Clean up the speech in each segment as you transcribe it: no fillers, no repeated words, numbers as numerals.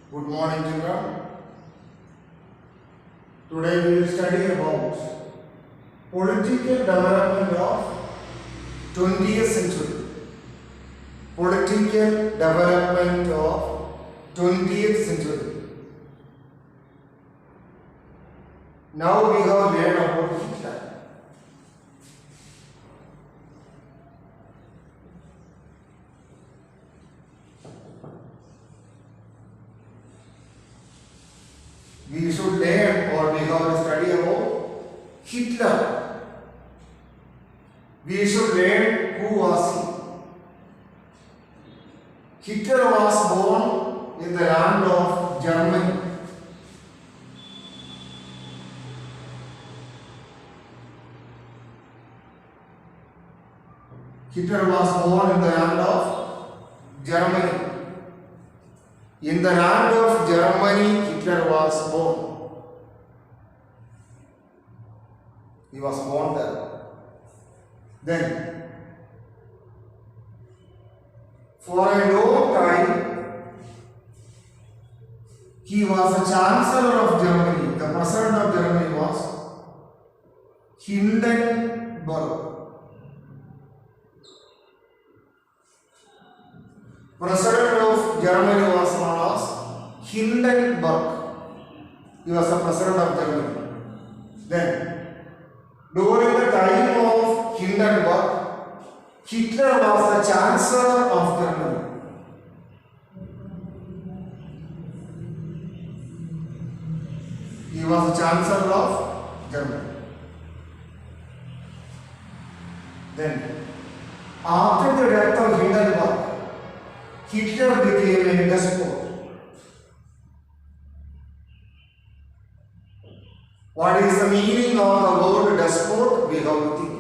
Good morning, children. Today we will study about political development of 20th century. Political development of 20th century. Now we have learned about Hitler. We should learn or we have to study about Hitler. We should learn who was he. Hitler was born in the land of Germany. Hitler was born in the land of Germany. In the land of Germany, Hitler was born. He was born there. Then, for a long time, he was the Chancellor of Germany. The President of Germany was Hindenburg. President of Germany was known as Hindenburg. He was the President of Germany. Then, during the time of Hindenburg, Hitler was the Chancellor of Germany. He was the Chancellor of Germany. Then, after the death of Hindenburg, Hitler became a despot. What is the meaning of the word despot? We have to think.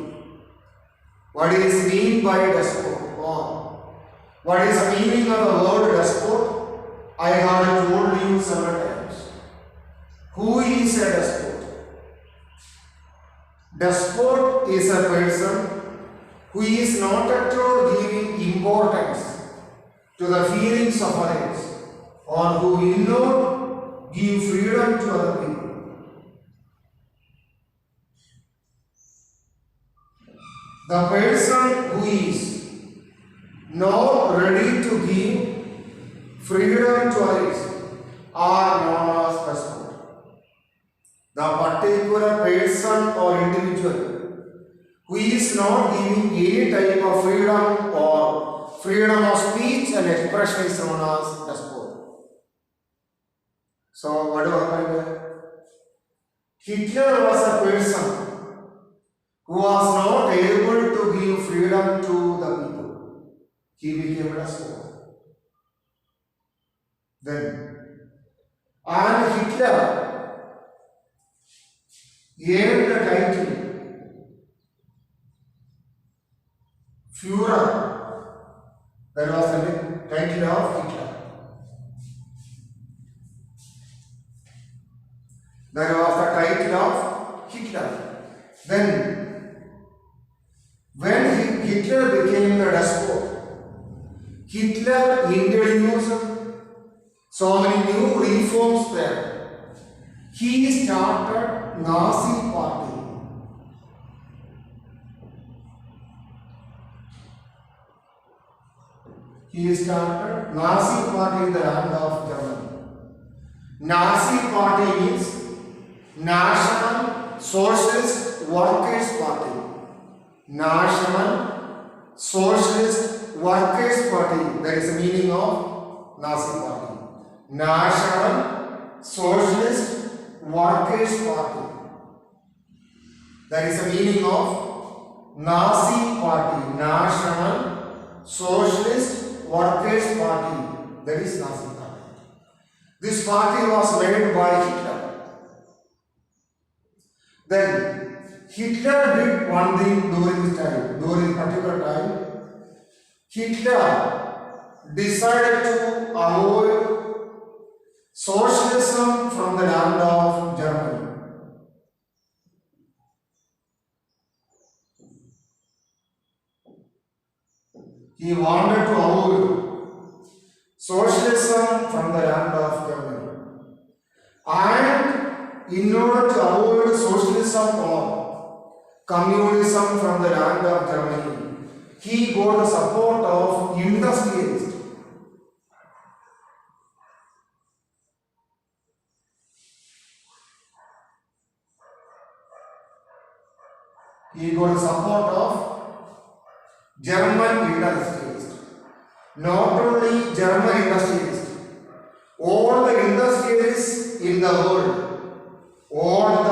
What is meant by despot? Or what is the meaning of the word despot? I have told you several times. Who is a despot? Despot is a person who is not at all giving importance to the feelings of others, or who will not give freedom to other people. The person who is not ready to give freedom to others are known as despot. The particular person or individual who is not giving any type of freedom or freedom of speech and expression is known as despot. So, what do happen here? Hitler was a person who was not able to give freedom to the people. He became a despot. Then, and Hitler gave the title Führer. That was the title of Hitler. That was the title of Hitler. Then, when Hitler became the despot, Hitler introduced so many new reforms there. He started Nazi Party. He started Nazi Party in the land of Germany. Nazi Party means National Socialist Workers Party. National Socialist Workers Party. That is the meaning of Nazi Party. National Socialist Workers Party. That is the meaning of Nazi Party. National Socialist Workers Party, that is Nazi Party. This party was made by Hitler. Then Hitler did one thing during this time, during particular time. Hitler decided to avoid socialism from the land of Germany. He wanted to avoid socialism socialism from the land of Germany. And in order to avoid socialism or communism from the land of Germany, he got the support of industrialists. He got the support of German industrialists. Not only German industrialists, all the industrialists in the world, all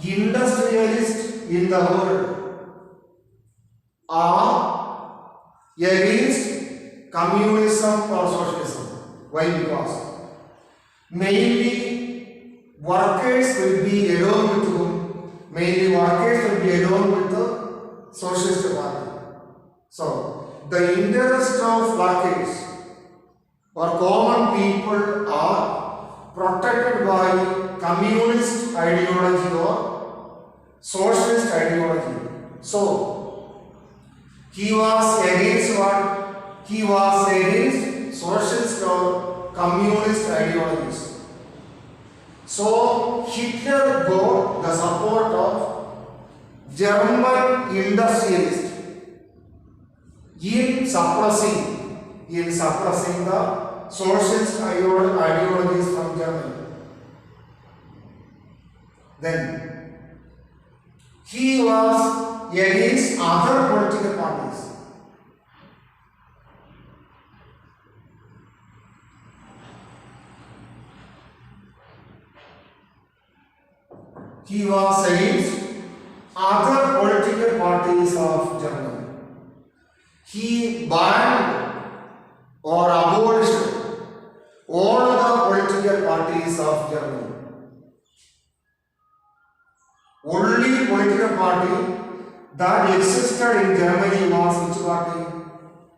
the industrialists in the world are against communism or socialism. Why? Because mainly workers will be alone with whom? Mainly workers will be alone with the socialist party. So, the interest of workers or common people are protected by communist ideology or socialist ideology. So, he was against what? He was against socialist or communist ideologies. So, Hitler got the support of German industrialists in suppressing the socialist ideologies from Germany. Then he was against other political parties. He was against other political parties of Germany. He banned or abolished all the political parties of Germany. Only political party that existed in Germany was which party?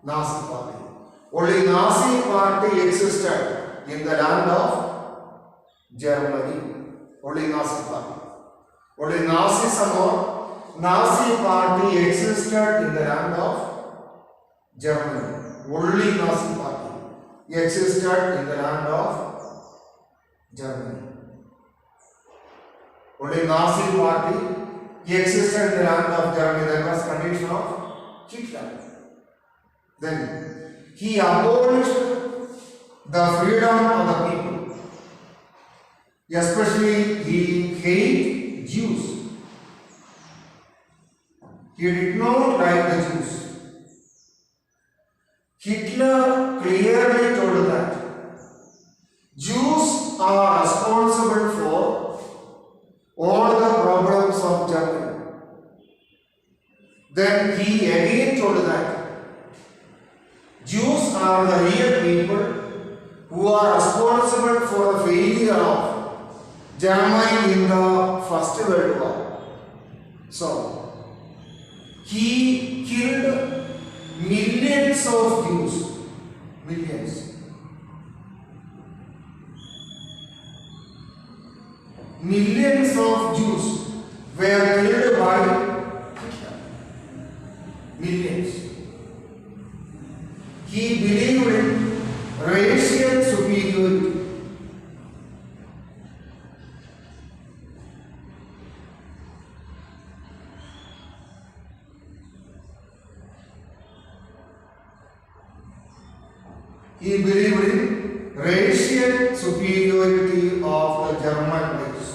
Nazi party. Only Nazi party existed in the land of Germany. Only Nazi party. Only Nazism or Nazi party existed in the land of Germany. Only Nazi party existed in the land of Germany. Only Nazi party existed in the land of Germany. That was condition of Hitler. Then he abolished the freedom of the people. Especially he hated Jews. He did not like the Jews. Hitler clearly told that Jews are responsible for all the problems of Germany. Then he again told that Jews are the real people who are responsible for the failure of Germany in the First World War. So, he killed millions of Jews. Millions. Millions of Jews were killed by Hitler. Millions. He believed in racial superiority. He believed in racial superiority of the German race.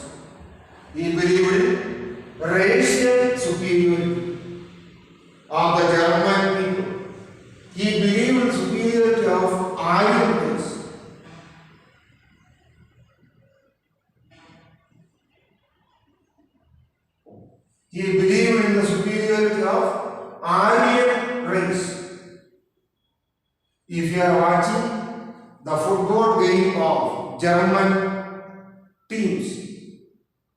He believed in racial superiority of the German people. He believed in superiority of Aryan race. He believed in the superiority of Aryan race. If you are watching the football game of German teams,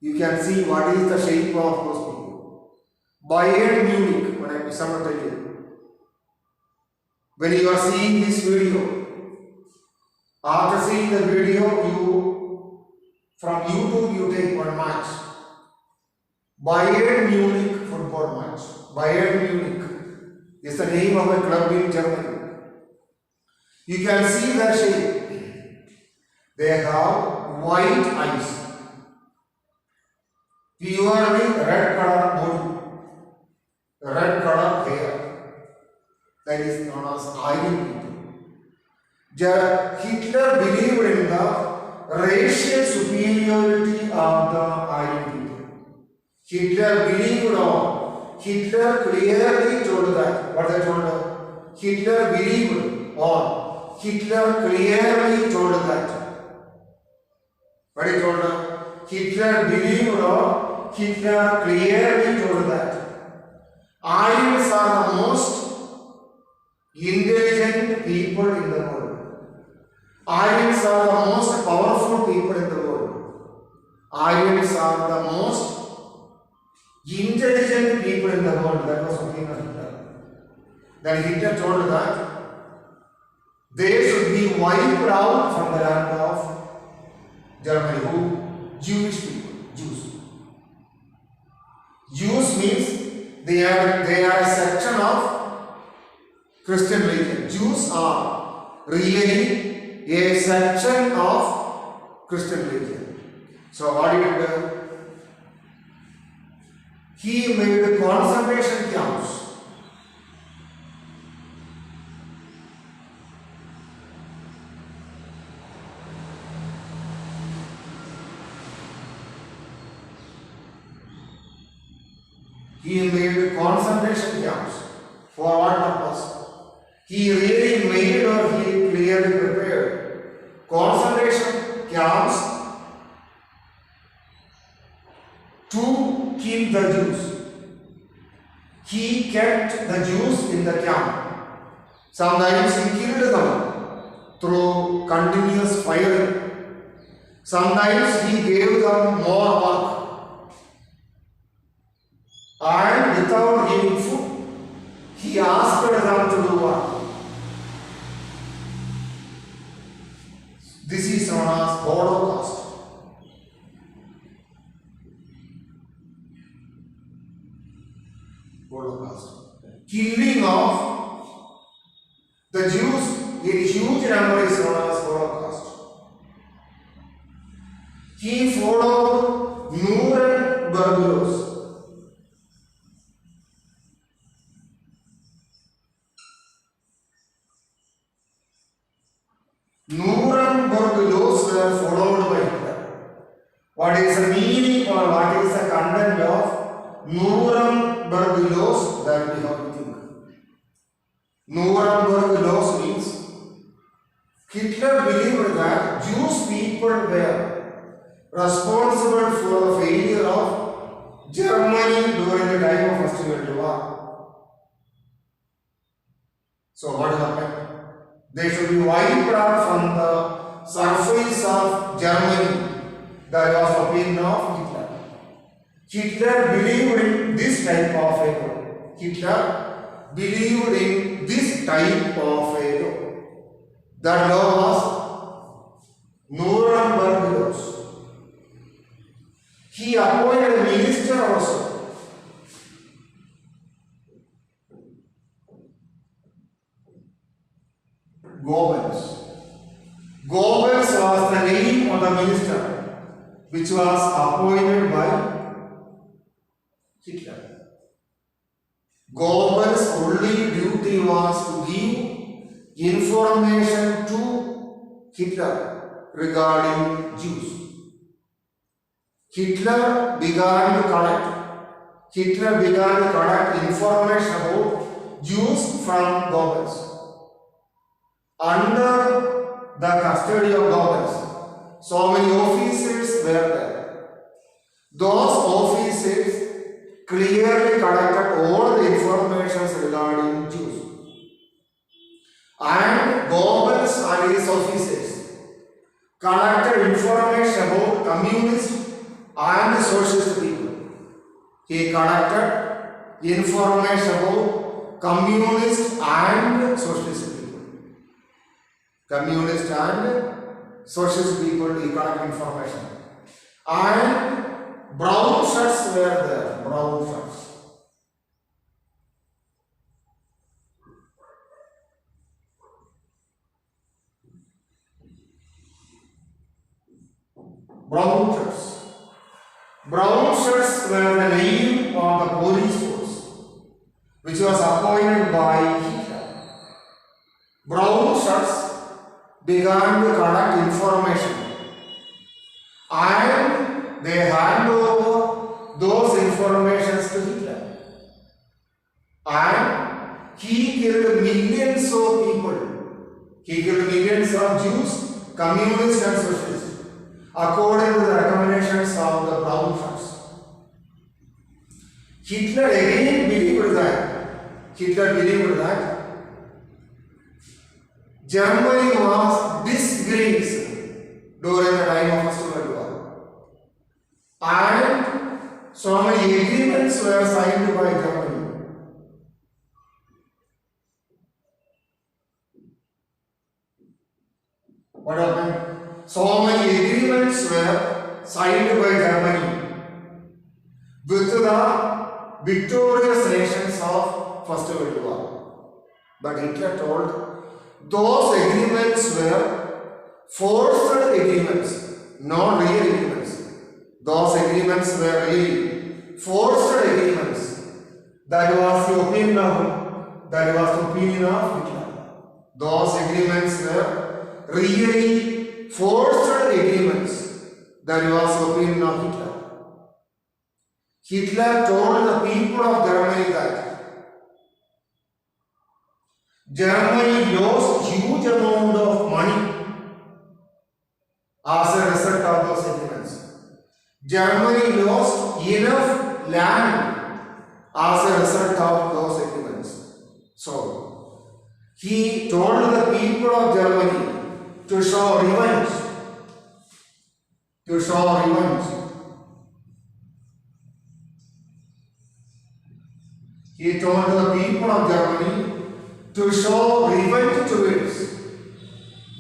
you can see what is the shape of those people. Bayern Munich, when I someone tell you. When you are seeing this video, after seeing the video, you from YouTube you take one match. Bayern Munich football match. Bayern Munich is the name of a club in Germany. You can see their shape. They have white eyes, purely red color body, red color hair. That is known as Aryan people. Hitler believed in the racial superiority of the Aryan people. Hitler believed on. Hitler clearly told that. What they told? Hitler believed on. Hitler clearly told that. What he told? Hitler believed on. Hitler clearly told that. Aryans are the most intelligent people in the world. Aryans are the most powerful people in the world. Aryans are the most intelligent people in the world. That was opinion of Hitler. Then Hitler told that they should be wiped out from the land of Germany. Who? Jewish people. Jews. Jews means they are a section of Christian religion. Jews are really a section of Christian religion. So what did he do? He made concentration camps. He made concentration camps. For what purpose? He really made or he clearly prepared concentration camps to kill the Jews. He kept the Jews in the camp. Sometimes he killed them through continuous firing. Sometimes he gave them more work. And without giving food, he asked them to do what? This is known as Holocaust. Holocaust. Killing of the Jews in huge number is known as Holocaust. He followed Nuremberg laws. Nuremberg laws were followed by Hitler. What is the meaning or what is the content of Nuremberg laws? That we have to think. Nuremberg laws means Hitler believed that Jewish people were responsible for the failure of Germany during the time of First World War. So what happened? They should be wiped out from the surface of Germany. That was the opinion of Hitler. Hitler believed in this type of a law. Hitler believed in this type of a law. That law was Nuremberg laws. He appointed a minister also. Goebbels. Goebbels was the name of the minister which was appointed by Hitler. Goebbels' only duty was to give information to Hitler regarding Jews. Hitler began to collect information about Jews from Goebbels. Under the custody of Goebbels, so many officers were there. Those officers clearly collected all the information regarding Jews. And Goebbels and his officers collected information about communist and socialist people. He collected information about communist and socialist people. Communist and socialist people, he collected information. And brown shirts were there, brown shirts. shirts were the name of the police force, which was appointed by Hitler. Brown shirts began to collect information and they hand over those informations to Hitler. And he killed millions of people. He killed millions of Jews, communists and socialists, according to the recommendations of the brown shirts. Hitler again believed that Germany was disgraced during the time of First World War. And so many agreements were signed by Germany. What happened? So many agreements were signed by Germany with the victorious nations of First World War. But Hitler told those agreements were forced agreements, not real agreements. Those agreements were really forced agreements. That was the opinion of Hitler. Those agreements were really forced agreements. That was the opinion of Hitler. Hitler told the people of Germany that Germany lost huge amount of money as a result of those agreements. Germany lost enough land as a result of those agreements. So, he told the people of Germany to show revenge. He told the people of Germany to show revenge towards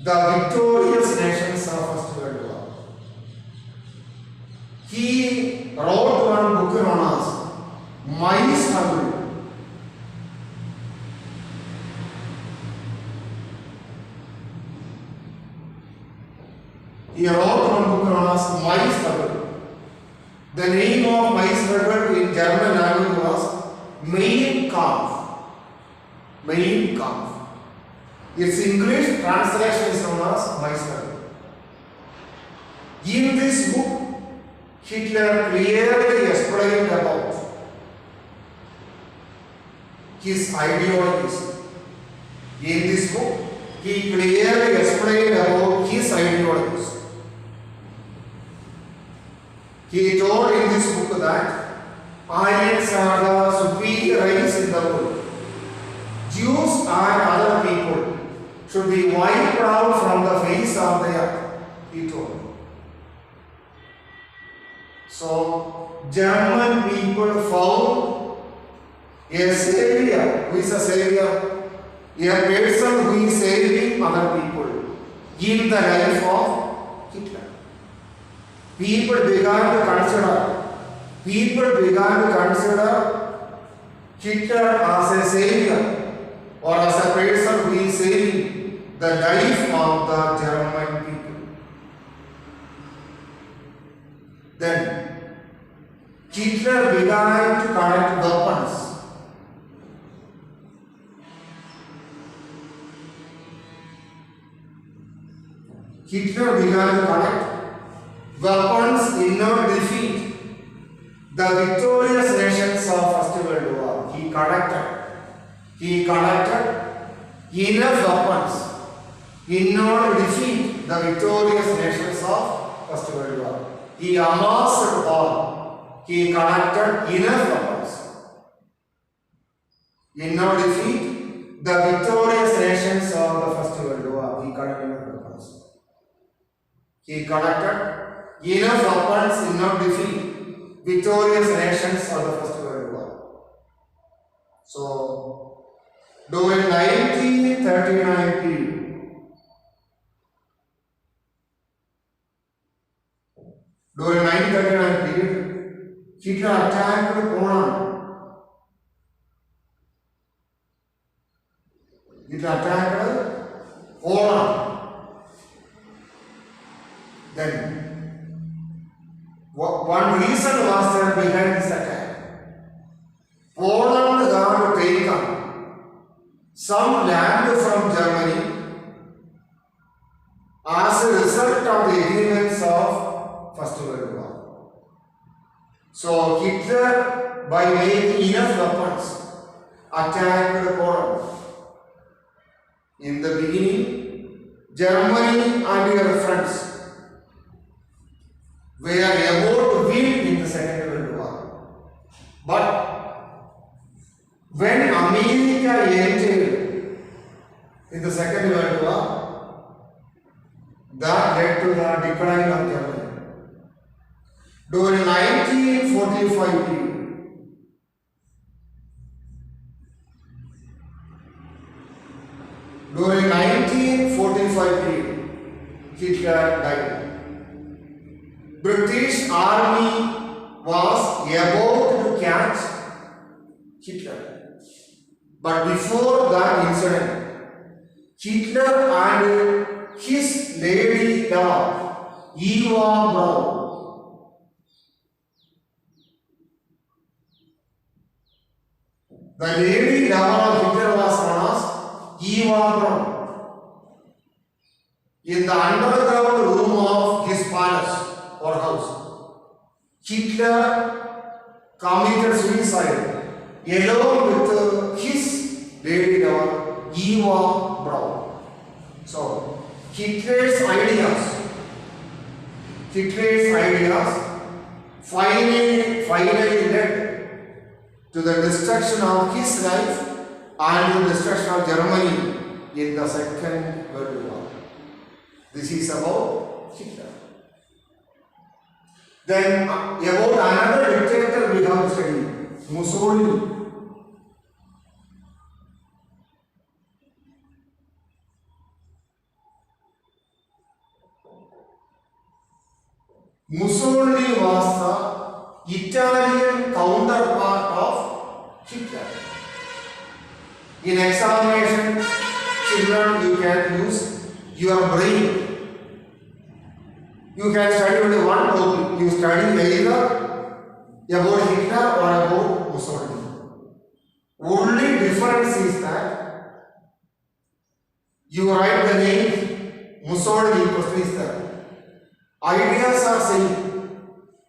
the victorious nations of First World War. He wrote one book known as My Struggle. He wrote one book known as My Struggle. The name of My Struggle in German language was Mein Kampf. Its English translation is known as My Struggle. In this book, Hitler clearly explained about his ideologies. In this book, he clearly explained about his ideologies. He told in this book that Aryans are the superior race in the world. Jews and other people should be wiped out from the face of the earth, he told. So, German people found a savior. Who is a savior? A person who is saving other people in the life of Hitler. People began to consider Hitler as a savior or as a person who is saving the life of the German people. Then Hitler began to collect weapons. Hitler began to collect weapons in order to defeat the victorious nations of First World War. He collected enough weapons in order to defeat the victorious nations of First World War. He amassed all. He collected enough weapons in order to defeat the victorious nations of the First World War. He collected enough weapons. He collected enough weapons in order to defeat victorious nations of the First World War. So, during 1939 period, Hitler attacked Poland. Then, one reason was that were behind this attack. Poland had taken some land from Germany as a result of the agreements of First World War. So Hitler, by making enough weapons, attacked Poland. In the beginning, Germany and her friends were about to win in the Second World War. But when America entered in the Second World War, that led to the decline of Germany. During 1945 period, during 1945 period, Hitler died. British army was about to catch Hitler. But before that incident, Hitler and his lady love, Eva Braun, the lady lover of Hitler was known as Eva Braun. In the underground room of his palace or house, Hitler committed suicide along with his lady lover Eva Braun. So Hitler's ideas finally led to the destruction of his life and the destruction of Germany in the Second World War. This is about Hitler. Then about another dictator we have studied, Mussolini. Mussolini was the Italian counterpart of Hitler. In examination, children, you can use your brain. You can study only one topic. You study either about Hitler or about Mussolini. Only difference is that you write the name Mussolini, question is that ideas are same.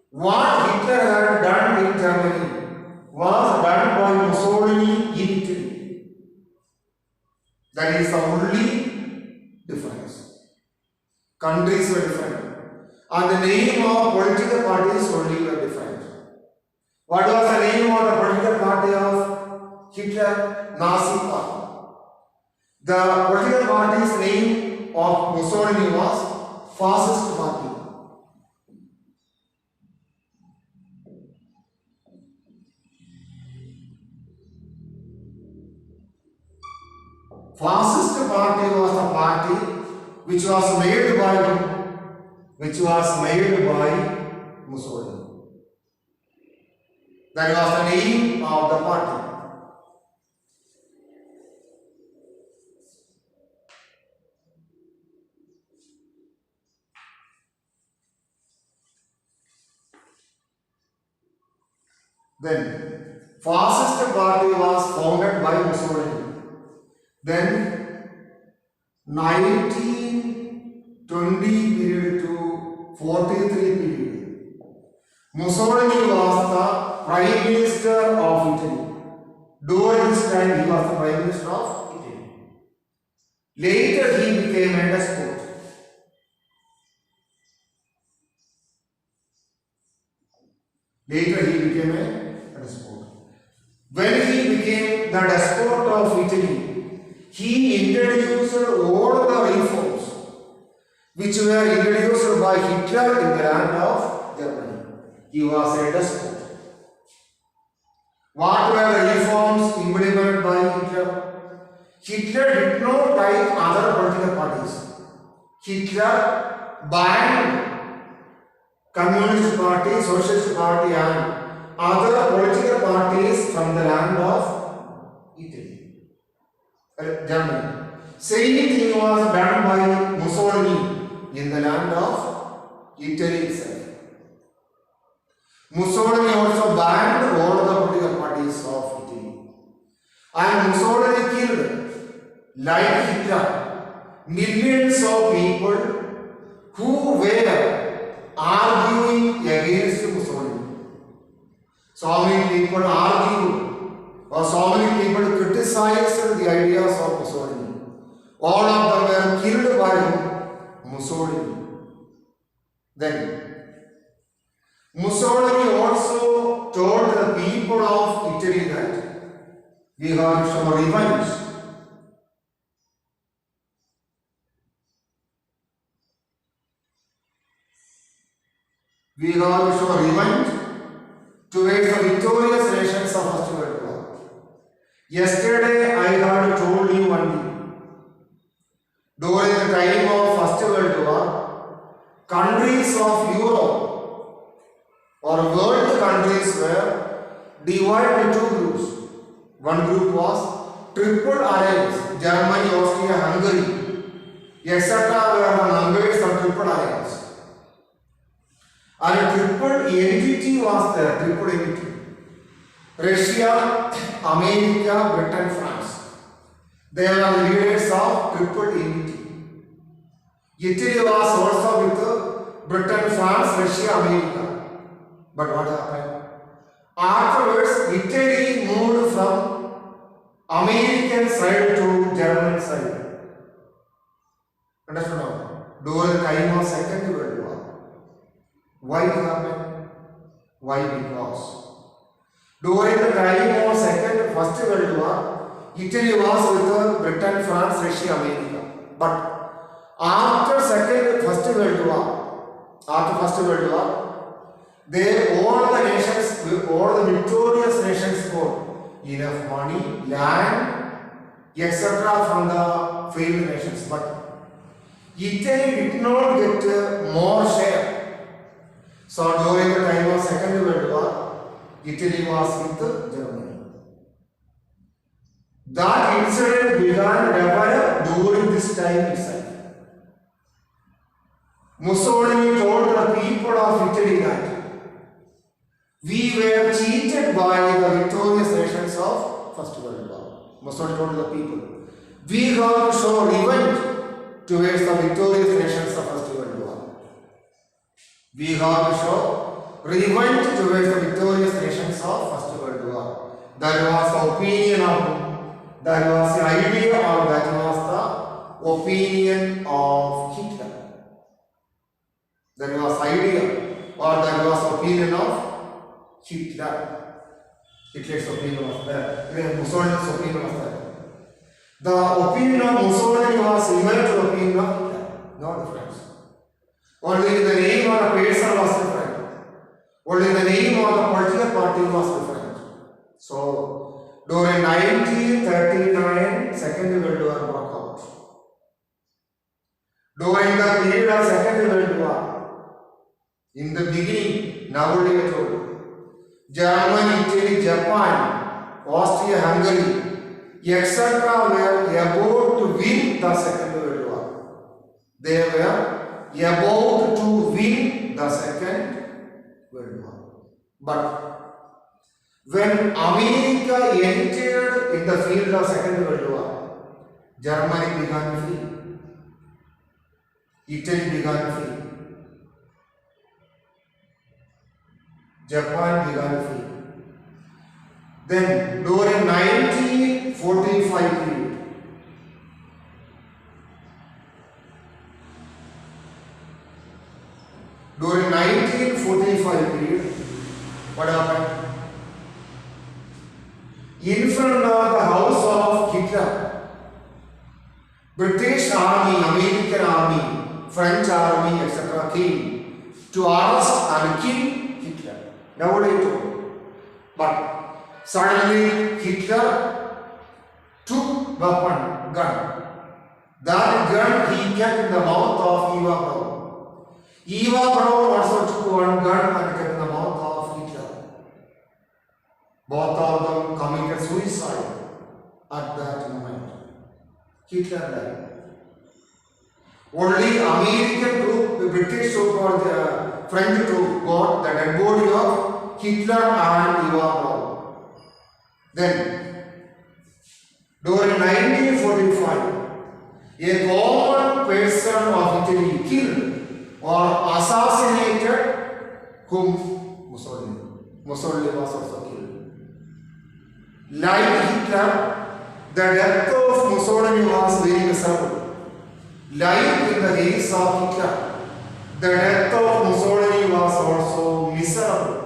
What Hitler had done in Germany was done by Mussolini in Italy. That is the only difference. Countries were different. And the name of political parties only were different. What was the name of the political party of Hitler? Nazi Party. The political party's name of Mussolini was Fascist Party. Fascist Party was the party which was made by Mussolini. That was the name of the party. Then, Fascist Party was founded by Mussolini. Then, 1920 period to 43 period, Mussolini was the Prime Minister of Italy. During this time, he was the Prime Minister of Italy. Later, he became a despot. When he became the despot of Italy, he introduced all the reforms which were introduced by Hitler in the land of Germany. He was a despot. What were the reforms implemented by Hitler? Hitler did not like other political parties. Hitler banned Communist Party, Socialist Party and other political parties from the land of Italy, Germany. Same thing was done by Mussolini in the land of Italy itself. Mussolini also banned all the political parties of Italy. And Mussolini killed, like Hitler, millions of people who were arguing against Mussolini. So many people argued, or so many people criticized the ideas of Mussolini. All of them were killed by Mussolini. Then Mussolini also told the people of Italy that we have some revenge. We have some revenge towards the victorious nations of First World War. Yesterday I had told you one thing. During the time of First World War, countries of Europe or world countries were divided into two groups. One group was Triple Alliance, Germany, Austria, Hungary, etc. were the members of Triple Alliance. And a triple entity was there, triple entity. Russia, America, Britain, France. They were the leaders of triple entity. Italy was also with Britain, France, Russia, America. But what happened? Afterwards, Italy moved from American side to German side. Understand now? During the time of Second World War. Why it happened? Why? Because during the time of First World War, Italy was with Britain, France, Russia, America. But after First World War, all the nations, all the victorious nations got enough money, land, etc. from the failed nations. But Italy did not get more share. So during the time of Second World War, Italy was with Germany. That incident began to develop during this time itself. Mussolini told the people of Italy that we were cheated by the victorious nations of First World War. Mussolini told the people, we have to show revenge towards the victorious nations of First World War. We have to show revenge towards the victorious nations of First World War. That was the opinion of, that was the idea, or that was the opinion of Hitler. That was idea, or that was opinion of Hitler. Hitler's opinion was there. Mussolini's opinion was there. The opinion of Mussolini was similar to the opinion of Hitler. No difference. Only the name of the person was different. Only the name of the political party was different. So, during 1939, Second World War broke out. During the period of Second World War, in the beginning, nowadays I told you, Germany, Italy, Japan, Austria, Hungary, etc. were about to win the Second World War. They were about to win the Second World War. But when America entered in the field of Second World War, Germany began to flee. Italy began to flee. Japan began to flee. Then during 1945 period, what happened? In front of the house of Hitler, British army, American army, French army, etc. came to arrest and kill Hitler. Nowadays, but suddenly Hitler took gun. That gun he kept in the mouth of Eva Braun. Eva Braun also took one gun and kept in the mouth of Hitler. Both of them committed suicide at that moment. Hitler died. Only American troop, the British troop or the French troop got the dead body of Hitler and Eva Braun. Then, during 1945, a common person of Italy killed or assassinated whom Mussolini. Mussolini was also killed. Like Hitler, the death of Mussolini was very miserable. Like in the case of Hitler, the death of Mussolini was also miserable.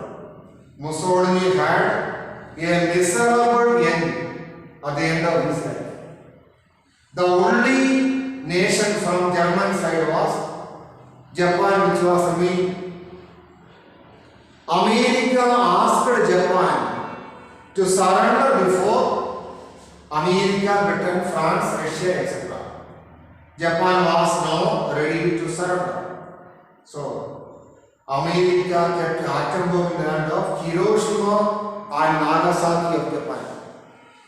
Mussolini had a miserable end at the end of his life. The only nation from German side was Japan, which was weak. America asked Japan to surrender before America, Britain, France, Russia, etc. Japan was now ready to surrender. So, America kept atom bomb in the land of Hiroshima and Nagasaki of Japan.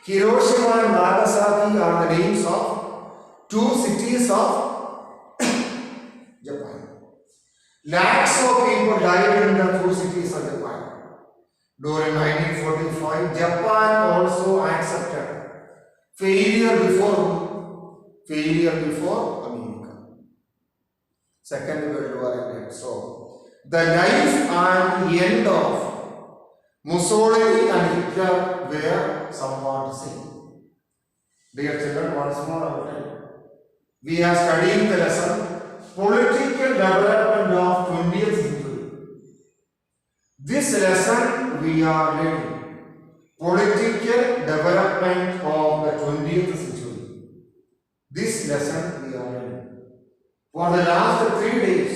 Hiroshima and Nagasaki are the names of two cities of Japan. Lakhs of people died in the two cities of Japan. During 1945, Japan also accepted failure before America. Second World War ended. So, the life and end of Mussolini and Hitler were somewhat the same. Dear children, once more I will tell you. We have studied the lesson Political Development of 20th Century. This lesson we are learning Political Development of the 20th Century. This lesson we are learning. For the last 3 days,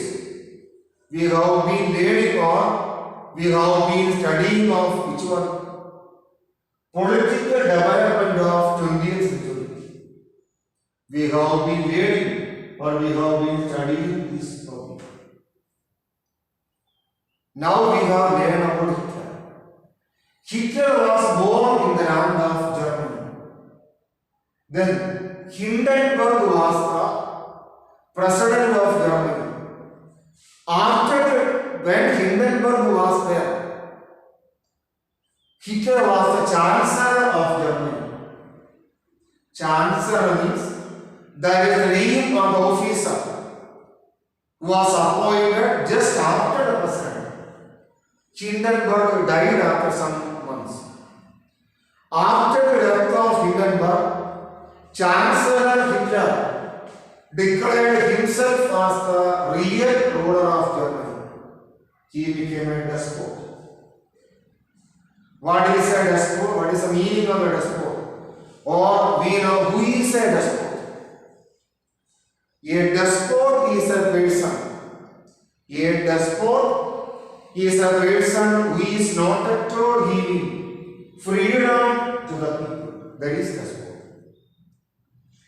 we have been learning or we have been studying of which one? Political development of 20th century. We have been learning or we have been studying this topic. Now we have learned about Hitler. Hitler was born in the land of Germany. Then Hindenburg was the president of Germany. When Hindenburg was there, Hitler was the Chancellor of Germany. Chancellor means that is the name of the officer who was appointed just after the president. Hindenburg died after some months. After the death of Hindenburg, Chancellor Hitler declared himself as the real ruler of Germany. He became a despot. What is a despot? What is the meaning of a despot? Or we know who is a despot. A despot is a person. A despot is a person who is not at all giving freedom to the people. That is despot.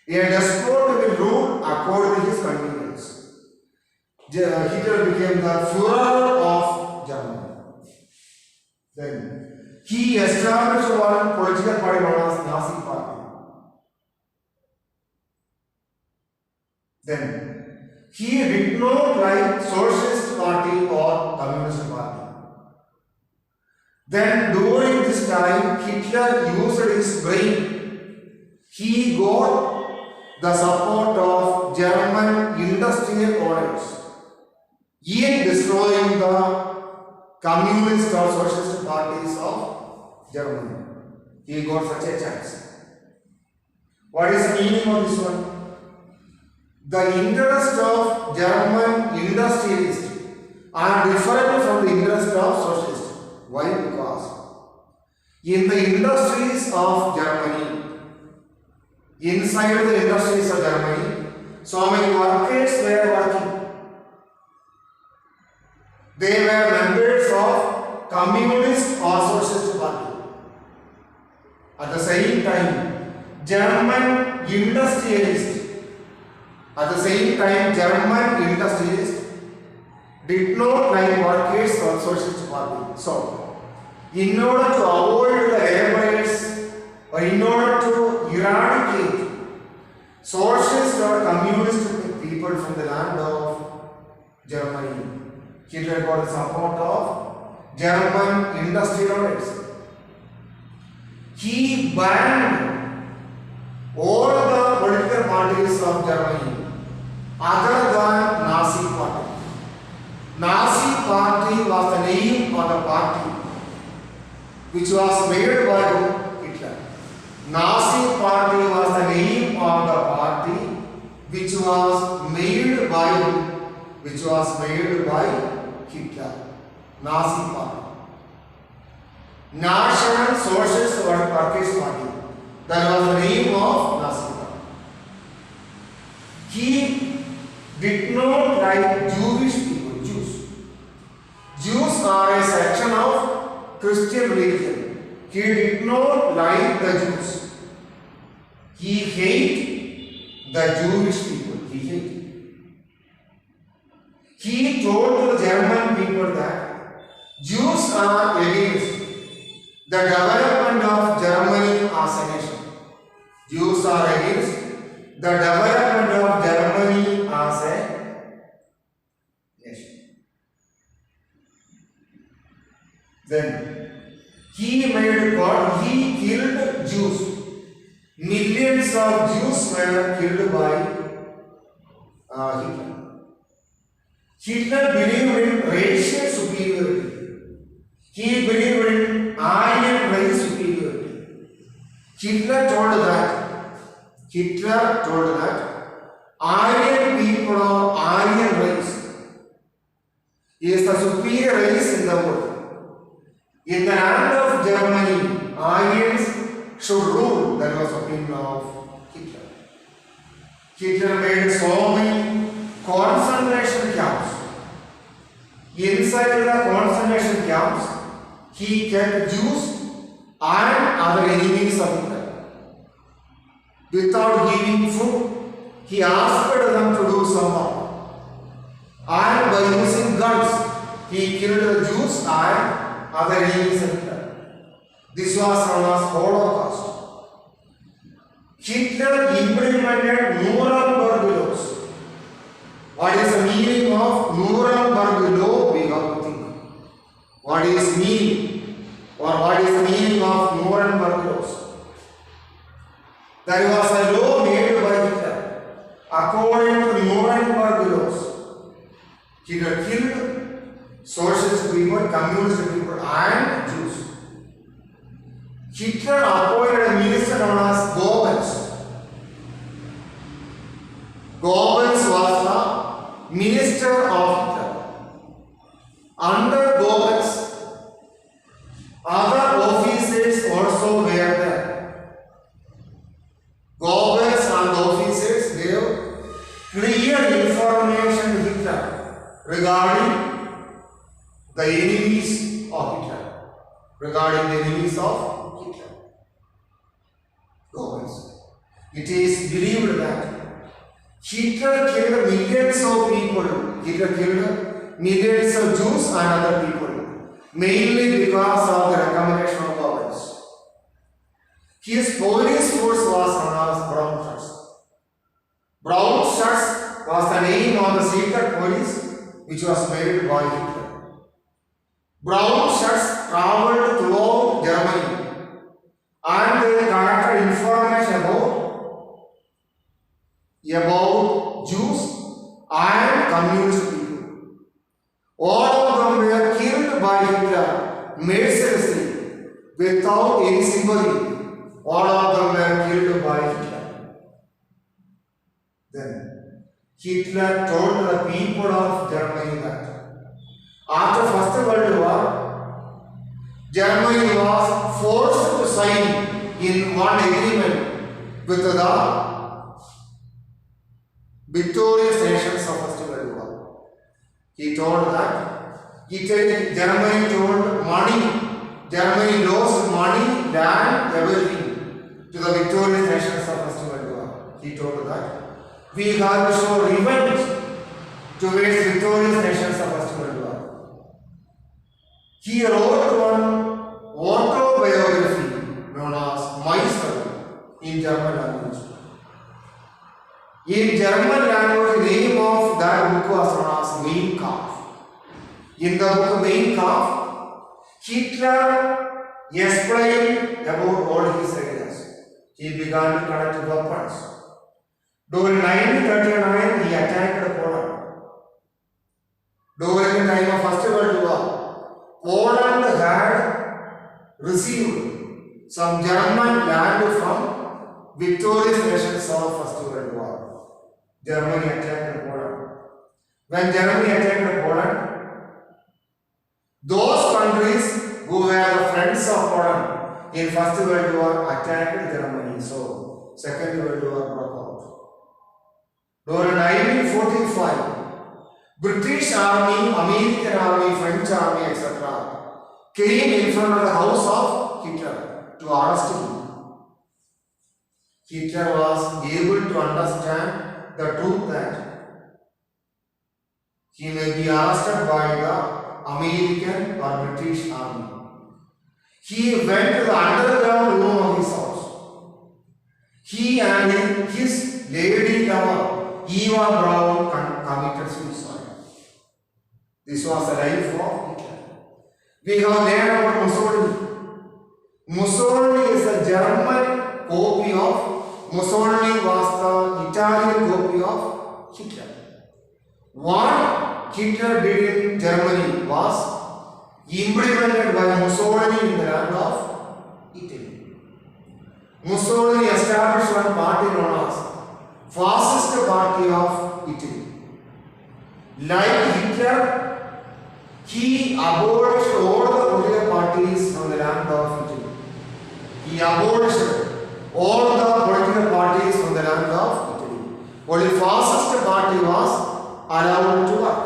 A despot will rule according to his convenience. Hitler became the Führer of Germany. Then he established one political party known as Nazi Party. Then he did not like Socialist Party or Communist Party. Then during this time, Hitler used his brain. He got the support of German industrial owners in destroying the communist or socialist parties of Germany. He got such a chance. What is the meaning of this one? The interest of German industrialists are different from the interest of socialists. Why? Because in the industries of Germany, inside the industries of Germany, so many workers were working. They were members of communist or socialist party. At the same time, German industrialists did not like workers or socialist party. So, in order to avoid the laborers or in order to eradicate socialist or communist from the land of Germany, Hitler got the support of German industrialists. He banned all the political parties of Germany other than Nazi party. Nazi party was the name of the party which was made by Hitler. Nazi party was the name of the party which was made by Hitler. Nazi party. National Socialist Workers' Party. That was the name of Nazi party. He did not like Jewish people, Jews. Jews are a section of Christian religion. He did not like the Jews. He hated the Jewish people. He hated. He told the German people that Jews are against the development of Germany as a nation. Jews are against the development of Germany as a nation. Then he killed Jews. Millions of Jews were killed by Hitler. Hitler believed in racial superiority. He believed in Aryan race superiority. Hitler told that Aryan people or Aryan race is the superior race in the world. In the land of Germany, Aryans should rule. That was the opinion of Hitler. Hitler made so many concentration camps. Inside the concentration camps, he kept Jews and other enemies of Hitler. Without giving food, he asked them to do some work. And by using guns, he killed the Jews and other enemies of Hitler. This was known as Holocaust. Hitler implemented Nuremberg laws. What is the meaning of Nuremberg law? We have to think. What is meaning of Nuremberg laws? There was a law made by Hitler. According to Nuremberg laws, Hitler killed socialist people, communist people, and Jews. Hitler appointed a minister known as Goebbels. Goebbels was the minister of Hitler. Under Goebbels, other officers also were there. Goebbels and officers gave clear information to Hitler regarding the enemies of Hitler. Goebbels. It is believed that Hitler killed millions of people. Hitler killed millions of Jews and other people, mainly because of the recommendation of Goebbels. His police force was known as Brown Shirts. Brown Shirts was the name of the secret police which was made by Hitler. Brown Shirts traveled throughout Germany and they collected information about Jews and communist people. All of them were killed by Hitler mercilessly without any sympathy. All of them were killed by Hitler. Then Hitler told the people of Germany that after First World War, Germany was forced to sign in one agreement with the victorious nations of First World War. He told that Germany lost money, land, everything to the victorious nations of First World War. He told that we have to show revenge towards victorious nations of First World War. He wrote one autobiography known as My Struggle in German language. In German language, the name of that book was known as Mein Kampf. In the book Mein Kampf, Hitler explained about all his ideas. He began to collect weapons. During 1939, he attacked Poland. During the time of First World War, Poland had received some German land from victorious nations of First World War. Germany attacked Poland. When Germany attacked Poland, those countries who were the friends of Poland in First World War attacked Germany. So, Second World War broke out. During 1945, British Army, American Army, French Army, etc. came in front of the house of Hitler to arrest him. Hitler was able to understand the truth that he may be arrested by the American or British Army. He went to the underground room of his house. He and his lady lover, Eva Braun, committed suicide. This was the life of Hitler. We have learned about Mussolini. Mussolini is a German copy of, Mussolini was the Italian copy of Hitler. What Hitler did in Germany was implemented by Mussolini in the land of Italy. Mussolini established one party known as Fascist Party of Italy. Like Hitler, he abolished all the political parties from the land of Italy. He abolished all the political parties from the land of Italy. Only Fascist Party was allowed to work.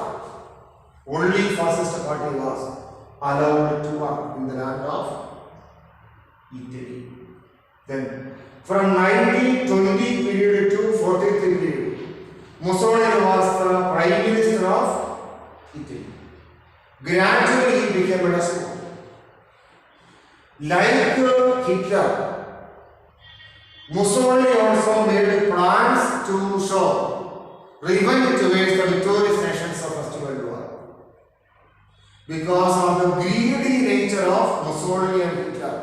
Only Fascist Party was allowed to work in the land of Italy. Then, from 1920 period to 43 period, Mussolini was the Prime Minister of Italy. Gradually he became a despot. Like Hitler, Mussolini also made plans to show revenge towards the victorious nations of First World War. Because of the greedy nature of Mussolini and Hitler,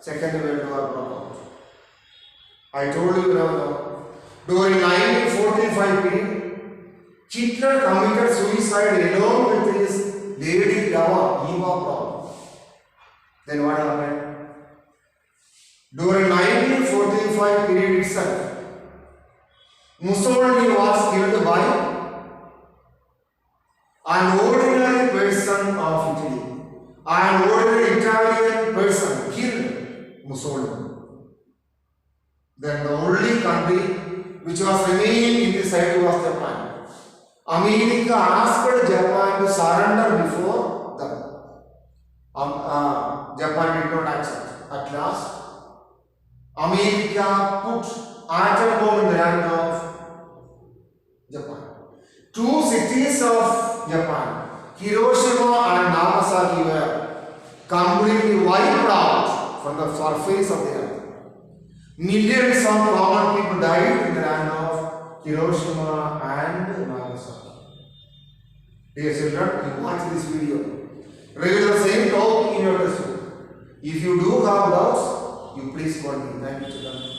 Second World War broke out. I told you now, during 1945 period, Hitler committed suicide along with his lady lover, Eva Braun. Then what happened? During 1945 period itself, Mussolini was killed by an ordinary person of Italy. An ordinary Italian person killed Mussolini. Then the only country which was remaining in this side was Japan. America asked Japan to surrender before them. Japan did not accept. At last, America put atom bomb in the land of Japan. Two cities of Japan, Hiroshima and Nagasaki, were completely wiped out from the surface of the earth. Millions of common people died in the land of Hiroshima and Nagasaki. Dear children, you watch this video. Review the same topic in your textbook. If you do have doubts, you please call me. Thank you, children.